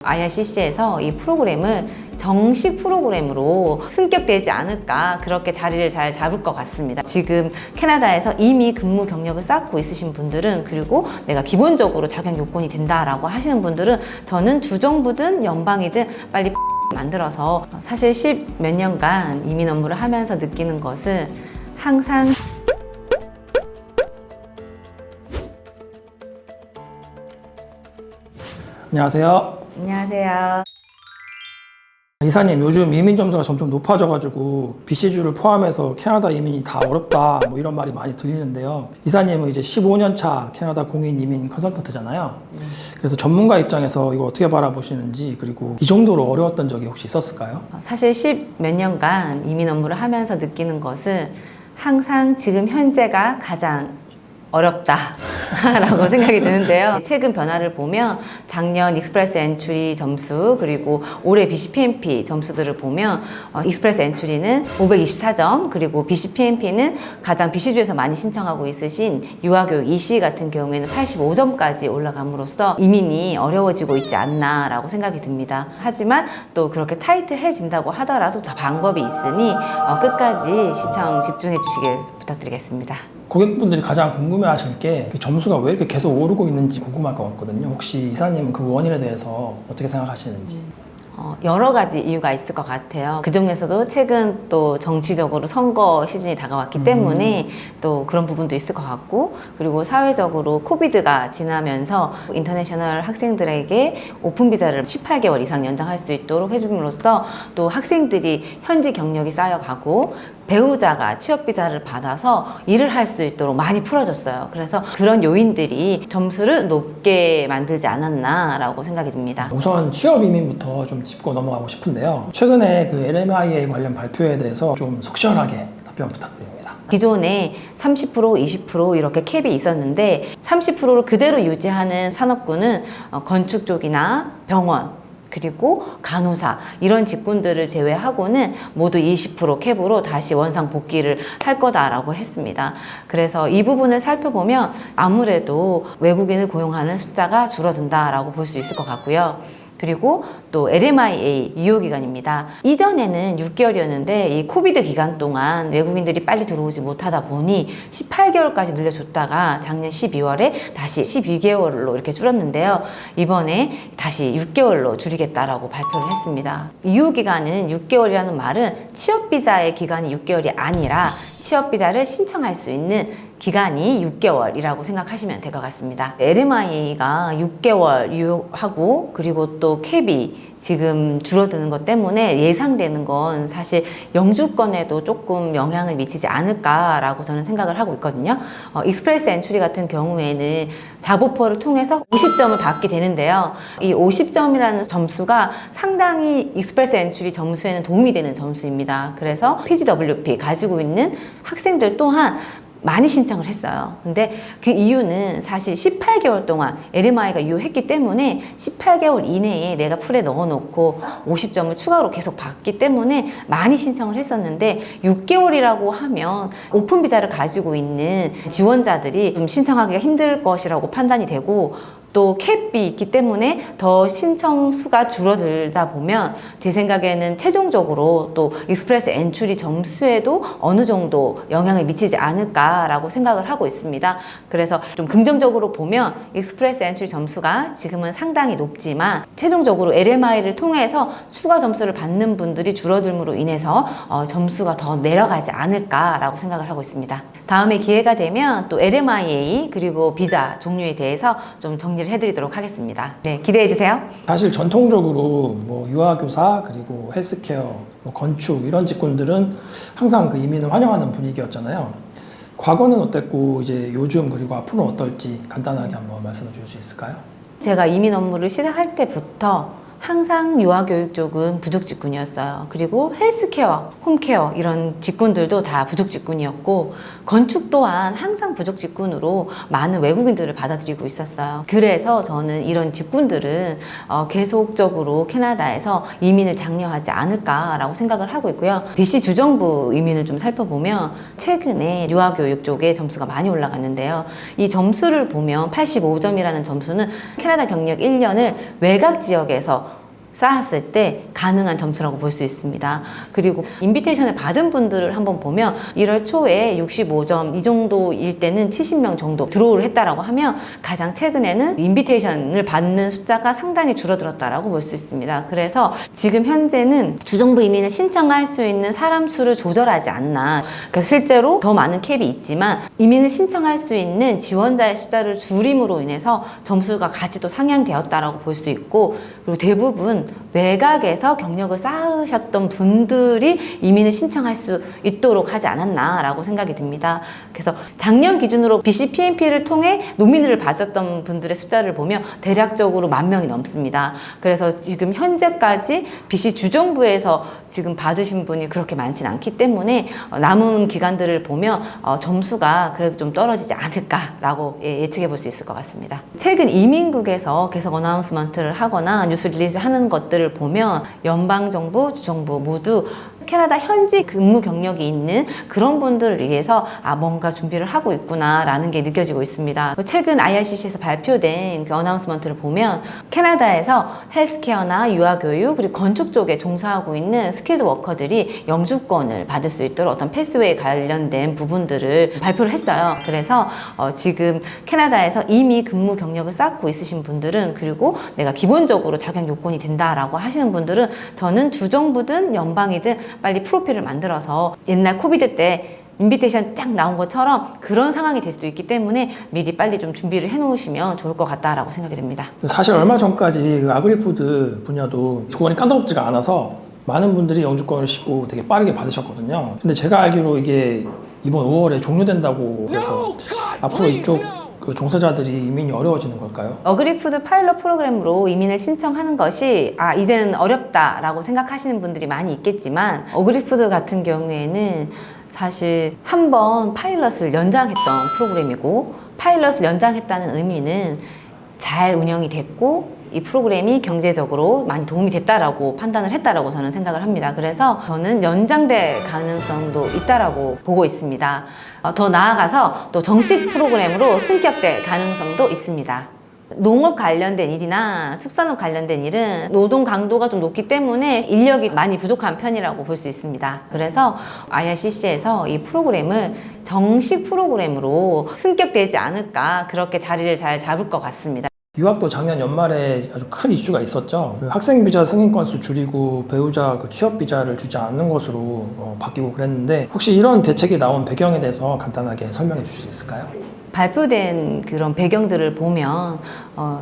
IRCC에서 이 프로그램을 정식 프로그램으로 승격되지 않을까, 그렇게 자리를 잘 잡을 것 같습니다. 지금 캐나다에서 이미 근무 경력을 쌓고 있으신 분들은, 그리고 내가 기본적으로 자격 요건이 된다라고 하시는 분들은, 저는 주정부든 연방이든 빨리 만들어서, 사실 10몇 년간 이민 업무를 하면서 느끼는 것은 항상 안녕하세요. 안녕하세요. 이사님, 요즘 이민 점수가 점점 높아져가지고 BC주를 포함해서 캐나다 이민이 다 어렵다, 뭐 이런 말이 많이 들리는데요. 이사님은 이제 15년 차 캐나다 공인 이민 컨설턴트잖아요. 그래서 전문가 입장에서 이거 어떻게 바라보시는지, 그리고 이 정도로 어려웠던 적이 혹시 있었을까요? 사실 10몇 년간 이민 업무를 하면서 느끼는 것은 항상 지금 현재가 가장 어렵다 라고 생각이 드는데요. 최근 변화를 보면 작년 익스프레스 엔트리 점수, 그리고 올해 BCPMP 점수들을 보면 익스프레스 엔트리는 524점, 그리고 BCPMP는 가장 BC주에서 많이 신청하고 있으신 유아교육 EC 같은 경우에는 85점까지 올라감으로써 이민이 어려워지고 있지 않나 라고 생각이 듭니다. 하지만 또 그렇게 타이트해진다고 하더라도 더 방법이 있으니 끝까지 시청 집중해 주시길 부탁드리겠습니다. 고객분들이 가장 궁금해하실 게 점수가 왜 이렇게 계속 오르고 있는지 궁금할 것 같거든요. 혹시 이사님은 그 원인에 대해서 어떻게 생각하시는지? 여러 가지 이유가 있을 것 같아요. 그 중에서도 최근 또 정치적으로 선거 시즌이 다가왔기 때문에 또 그런 부분도 있을 것 같고, 그리고 사회적으로 코비드가 지나면서 인터내셔널 학생들에게 오픈 비자를 18개월 이상 연장할 수 있도록 해줌으로써 또 학생들이 현지 경력이 쌓여가고 배우자가 취업 비자를 받아서 일을 할 수 있도록 많이 풀어줬어요. 그래서 그런 요인들이 점수를 높게 만들지 않았나라고 생각이 듭니다. 우선 취업 이민부터 좀 짚고 넘어가고 싶은데요. 최근에 그 LMIA 관련 발표에 대해서 좀 속 시원하게 답변 부탁드립니다. 기존에 30%, 20% 이렇게 캡이 있었는데 30%를 그대로 유지하는 산업군은 건축 쪽이나 병원, 그리고 간호사, 이런 직군들을 제외하고는 모두 20% 캡으로 다시 원상 복귀를 할 거다라고 했습니다. 그래서 이 부분을 살펴보면 아무래도 외국인을 고용하는 숫자가 줄어든다라고 볼 수 있을 것 같고요. 그리고 또 LMIA 유효기간입니다. 이전에는 6개월이었는데 이 코비드 기간 동안 외국인들이 빨리 들어오지 못하다 보니 18개월까지 늘려줬다가 작년 12월에 다시 12개월로 이렇게 줄었는데요. 이번에 다시 6개월로 줄이겠다라고 발표를 했습니다. 유효기간은 6개월이라는 말은 취업비자의 기간이 6개월이 아니라 취업비자를 신청할 수 있는 기간이 6개월이라고 생각하시면 될 것 같습니다. LMIA가 6개월 유효하고, 그리고 또 캡이 지금 줄어드는 것 때문에 예상되는 건 사실 영주권에도 조금 영향을 미치지 않을까라고 저는 생각을 하고 있거든요. 익스프레스 엔트리 같은 경우에는 자보포를 통해서 50점을 받게 되는데요. 이 50점이라는 점수가 상당히 익스프레스 엔트리 점수에는 도움이 되는 점수입니다. 그래서 PGWP 가지고 있는 학생들 또한 많이 신청을 했어요. 근데 그 이유는 사실 18개월 동안 LMI가 유효했기 때문에 18개월 이내에 내가 풀에 넣어놓고 50점을 추가로 계속 받기 때문에 많이 신청을 했었는데, 6개월이라고 하면 오픈 비자를 가지고 있는 지원자들이 좀 신청하기가 힘들 것이라고 판단이 되고, 또 캡이 있기 때문에 더 신청 수가 줄어들다 보면 제 생각에는 최종적으로 또 익스프레스 엔트리 점수에도 어느 정도 영향을 미치지 않을까라고 생각을 하고 있습니다. 그래서 좀 긍정적으로 보면 익스프레스 엔트리 점수가 지금은 상당히 높지만 최종적으로 LMI를 통해서 추가 점수를 받는 분들이 줄어들므로 인해서 점수가 더 내려가지 않을까라고 생각을 하고 있습니다. 다음에 기회가 되면 또 LMIA 그리고 비자 종류에 대해서 좀 정리를 해드리도록 하겠습니다. 네, 기대해주세요. 사실 전통적으로 뭐 유아교사, 그리고 헬스케어, 뭐 건축 이런 직군들은 항상 그 이민을 환영하는 분위기였잖아요. 과거는 어땠고 이제 요즘 그리고 앞으로는 어떨지 간단하게 한번 말씀해 주실 수 있을까요? 제가 이민 업무를 시작할 때부터 항상 유아교육 쪽은 부족 직군이었어요. 그리고 헬스케어, 홈케어 이런 직군들도 다 부족 직군이었고 건축 또한 항상 부족 직군으로 많은 외국인들을 받아들이고 있었어요. 그래서 저는 이런 직군들은 계속적으로 캐나다에서 이민을 장려하지 않을까라고 생각을 하고 있고요. BC 주정부 이민을 좀 살펴보면 최근에 유아교육 쪽에 점수가 많이 올라갔는데요. 이 점수를 보면 85점이라는 점수는 캐나다 경력 1년을 외곽 지역에서 쌓았을 때 가능한 점수라고 볼 수 있습니다. 그리고 인비테이션을 받은 분들을 한번 보면 1월 초에 65점 이 정도일 때는 70명 정도 드로우를 했다라고 하면 가장 최근에는 인비테이션을 받는 숫자가 상당히 줄어들었다라고 볼 수 있습니다. 그래서 지금 현재는 주정부 이민을 신청할 수 있는 사람 수를 조절하지 않나. 그래서 실제로 더 많은 캡이 있지만 이민을 신청할 수 있는 지원자의 숫자를 줄임으로 인해서 점수가 같이 또 상향되었다라고 볼 수 있고 그리고 대부분 외곽에서 경력을 쌓으셨던 분들이 이민을 신청할 수 있도록 하지 않았나라고 생각이 듭니다. 그래서 작년 기준으로 BC PNP를 통해 노미널을 받았던 분들의 숫자를 보면 대략적으로 10,000명이 넘습니다. 그래서 지금 현재까지 BC 주정부에서 지금 받으신 분이 그렇게 많지는 않기 때문에 남은 기간들을 보면 점수가 그래도 좀 떨어지지 않을까라고 예측해 볼 수 있을 것 같습니다. 최근 이민국에서 계속 어나운스먼트를 하거나 뉴스 리리즈 하는 것들을 보면 연방정부, 주정부 모두 캐나다 현지 근무 경력이 있는 그런 분들을 위해서 뭔가 준비를 하고 있구나라는 게 느껴지고 있습니다. 최근 IRCC에서 발표된 그 어나운스먼트를 보면 캐나다에서 헬스케어나 유아교육 그리고 건축 쪽에 종사하고 있는 스킬드 워커들이 영주권을 받을 수 있도록 어떤 패스웨이 관련된 부분들을 발표를 했어요. 그래서 지금 캐나다에서 이미 근무 경력을 쌓고 있으신 분들은 그리고 내가 기본적으로 자격 요건이 된다라고 하시는 분들은 저는 주정부든 연방이든 빨리 프로필을 만들어서 옛날 코비드 때 인비테이션 쫙 나온 것처럼 그런 상황이 될 수도 있기 때문에 미리 빨리 좀 준비를 해놓으시면 좋을 것 같다라고 생각이 듭니다. 사실 얼마 전까지 그 아그리푸드 분야도 조건이 까다롭지가 않아서 많은 분들이 영주권을 싣고 되게 빠르게 받으셨거든요. 근데 제가 알기로 이게 이번 5월에 종료된다고 해서 앞으로 이쪽 그 종사자들이 이민이 어려워지는 걸까요? 어그리푸드 파일럿 프로그램으로 이민을 신청하는 것이 이제는 어렵다라고 생각하시는 분들이 많이 있겠지만 어그리푸드 같은 경우에는 사실 한 번 파일럿을 연장했던 프로그램이고 파일럿을 연장했다는 의미는 잘 운영이 됐고 이 프로그램이 경제적으로 많이 도움이 됐다라고 판단을 했다라고 저는 생각을 합니다. 그래서 저는 연장될 가능성도 있다라고 보고 있습니다. 더 나아가서 또 정식 프로그램으로 승격될 가능성도 있습니다. 농업 관련된 일이나 축산업 관련된 일은 노동 강도가 좀 높기 때문에 인력이 많이 부족한 편이라고 볼 수 있습니다. 그래서 IRCC에서 이 프로그램을 정식 프로그램으로 승격되지 않을까 그렇게 자리를 잘 잡을 것 같습니다. 유학도 작년 연말에 아주 큰 이슈가 있었죠. 그 학생 비자 승인 건수 줄이고 배우자 그 취업 비자를 주지 않는 것으로 바뀌고 그랬는데 혹시 이런 대책이 나온 배경에 대해서 간단하게 설명해 주실 수 있을까요? 발표된 그런 배경들을 보면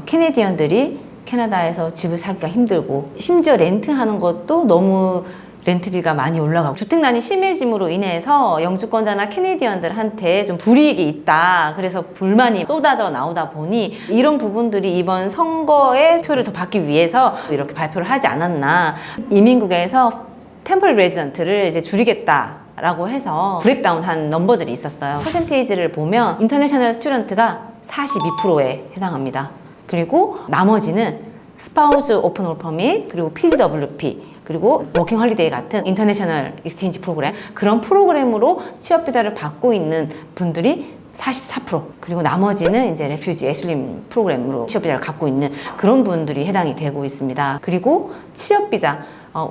캐네디언들이 캐나다에서 집을 사기가 힘들고 심지어 렌트하는 것도 너무 렌트비가 많이 올라가고 주택난이 심해짐으로 인해서 영주권자나 캐네디언들한테 좀 불이익이 있다. 그래서 불만이 쏟아져 나오다 보니 이런 부분들이 이번 선거에 표를 더 받기 위해서 이렇게 발표를 하지 않았나. 이민국에서 템플 레지던트를 이제 줄이겠다. 라고 해서 브레이크다운 한 넘버들이 있었어요. 퍼센테이지를 보면 인터내셔널 스튜던트가 42%에 해당합니다. 그리고 나머지는 스파우스 오픈 올 퍼밋 그리고 PGWP 그리고 워킹 홀리데이 같은 인터내셔널 익스체인지 프로그램 그런 프로그램으로 취업 비자를 받고 있는 분들이 44% 그리고 나머지는 이제 레퓨지 애슐림 프로그램으로 취업 비자를 갖고 있는 그런 분들이 해당이 되고 있습니다. 그리고 취업 비자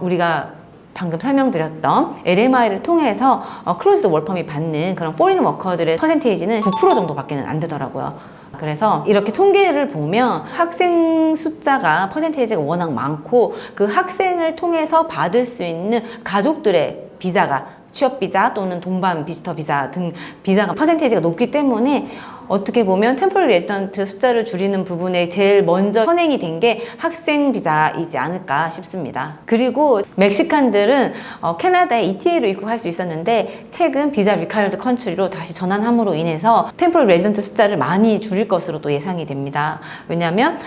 우리가 방금 설명드렸던 LMI를 통해서 클로즈드 월펌이 받는 그런 포린 워커들의 퍼센테이지는 9% 정도밖에 안 되더라고요. 그래서 이렇게 통계를 보면 학생 숫자가 퍼센테이지가 워낙 많고 그 학생을 통해서 받을 수 있는 가족들의 비자가 취업 비자 또는 동반 비지터 비자 등 비자가 퍼센테이지가 높기 때문에 어떻게 보면 템포럴 레지던트 숫자를 줄이는 부분에 제일 먼저 선행이 된 게 학생 비자이지 않을까 싶습니다. 그리고 멕시칸들은 캐나다에 ETA로 입국할 수 있었는데 최근 비자 리콰이어드 컨트리로 다시 전환함으로 인해서 템포럴 레지던트 숫자를 많이 줄일 것으로 또 예상이 됩니다. 왜냐하면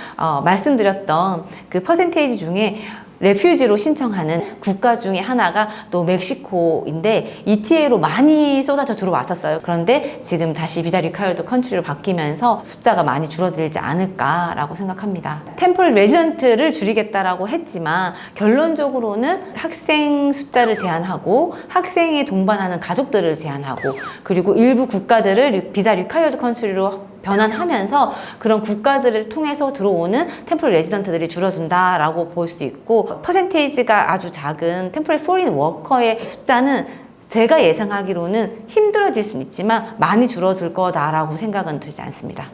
말씀드렸던 그 퍼센테이지 중에 레퓨지로 신청하는 국가 중에 하나가 또 멕시코인데 ETA로 많이 쏟아져 들어왔었어요. 그런데 지금 다시 비자 리콰이어드 컨트리로 바뀌면서 숫자가 많이 줄어들지 않을까라고 생각합니다. 템포럴 레지던트를 줄이겠다라고 했지만 결론적으로는 학생 숫자를 제한하고 학생에 동반하는 가족들을 제한하고 그리고 일부 국가들을 비자 리콰이어드 컨트리로 변환하면서 그런 국가들을 통해서 들어오는 템포럴 레지던트들이 줄어든다라고 볼 수 있고 퍼센테이지가 아주 작은 템포럴 포린 워커의 숫자는 제가 예상하기로는 힘들어질 수는 있지만 많이 줄어들 거다라고 생각은 들지 않습니다.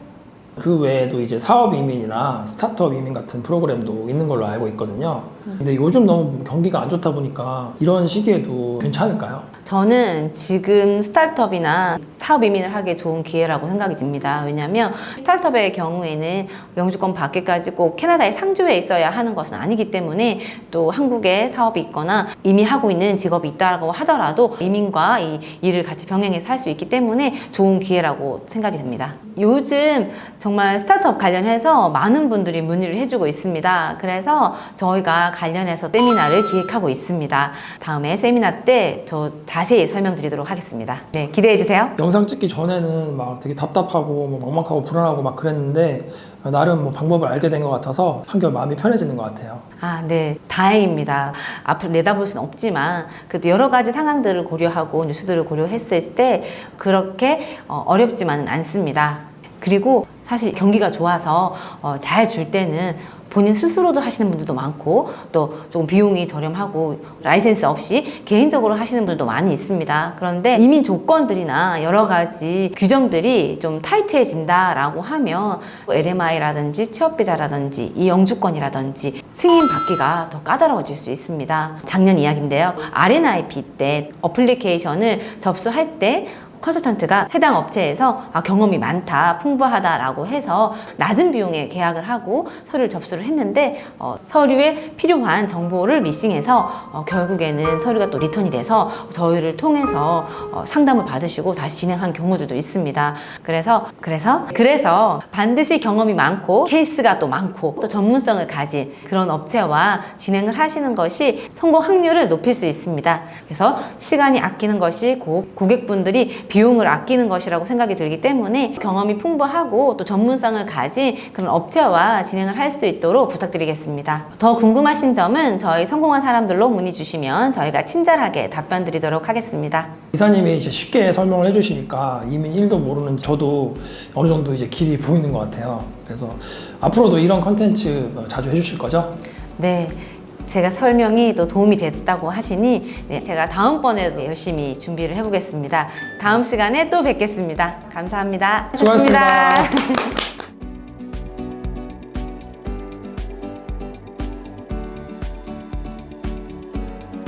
그 외에도 이제 사업 이민이나 스타트업 이민 같은 프로그램도 있는 걸로 알고 있거든요. 근데 요즘 너무 경기가 안 좋다 보니까 이런 시기에도 괜찮을까요? 저는 지금 스타트업이나 사업 이민을 하기에 좋은 기회라고 생각이 듭니다. 왜냐하면 스타트업의 경우에는 영주권 받기까지 꼭 캐나다에 상주해 있어야 하는 것은 아니기 때문에 또 한국에 사업이 있거나 이미 하고 있는 직업이 있다고 하더라도 이민과 이 일을 같이 병행해서 할 수 있기 때문에 좋은 기회라고 생각이 듭니다. 요즘 정말 스타트업 관련해서 많은 분들이 문의를 해주고 있습니다. 그래서 저희가 관련해서 세미나를 기획하고 있습니다. 다음에 세미나 때 저 자세히 설명드리도록 하겠습니다. 네, 기대해주세요. 영상 찍기 전에는 막 되게 답답하고 뭐 막막하고 불안하고 막 그랬는데 나름 뭐 방법을 알게 된 것 같아서 한결 마음이 편해지는 것 같아요. 네, 다행입니다. 앞으로 내다볼 수는 없지만 그래도 여러 가지 상황들을 고려하고 뉴스들을 고려했을 때 그렇게 어렵지만은 않습니다. 그리고 사실 경기가 좋아서 잘 줄 때는 본인 스스로도 하시는 분들도 많고 또 조금 비용이 저렴하고 라이센스 없이 개인적으로 하시는 분들도 많이 있습니다. 그런데 이민 조건들이나 여러 가지 규정들이 좀 타이트해진다라고 하면 LMI라든지 취업비자라든지 이 영주권이라든지 승인 받기가 더 까다로워질 수 있습니다. 작년 이야기인데요. RNIP 때 어플리케이션을 접수할 때 컨설턴트가 해당 업체에서 경험이 많다, 풍부하다라고 해서 낮은 비용에 계약을 하고 서류를 접수를 했는데 서류에 필요한 정보를 미싱해서 결국에는 서류가 또 리턴이 돼서 저희를 통해서 상담을 받으시고 다시 진행한 경우들도 있습니다. 그래서 반드시 경험이 많고 케이스가 또 많고 또 전문성을 가진 그런 업체와 진행을 하시는 것이 성공 확률을 높일 수 있습니다. 그래서 시간이 아끼는 것이 고객분들이 비용을 아끼는 것이라고 생각이 들기 때문에 경험이 풍부하고 또 전문성을 가진 그런 업체와 진행을 할 수 있도록 부탁드리겠습니다. 더 궁금하신 점은 저희 성공한 사람들로 문의 주시면 저희가 친절하게 답변 드리도록 하겠습니다. 이사님이 이제 쉽게 설명을 해주시니까 이민 1도 모르는 저도 어느 정도 이제 길이 보이는 것 같아요. 그래서 앞으로도 이런 컨텐츠 자주 해주실 거죠? 네. 제가 설명이 또 도움이 됐다고 하시니 제가 다음번에도 열심히 준비를 해보겠습니다. 다음 시간에 또 뵙겠습니다. 감사합니다. 수고하셨습니다.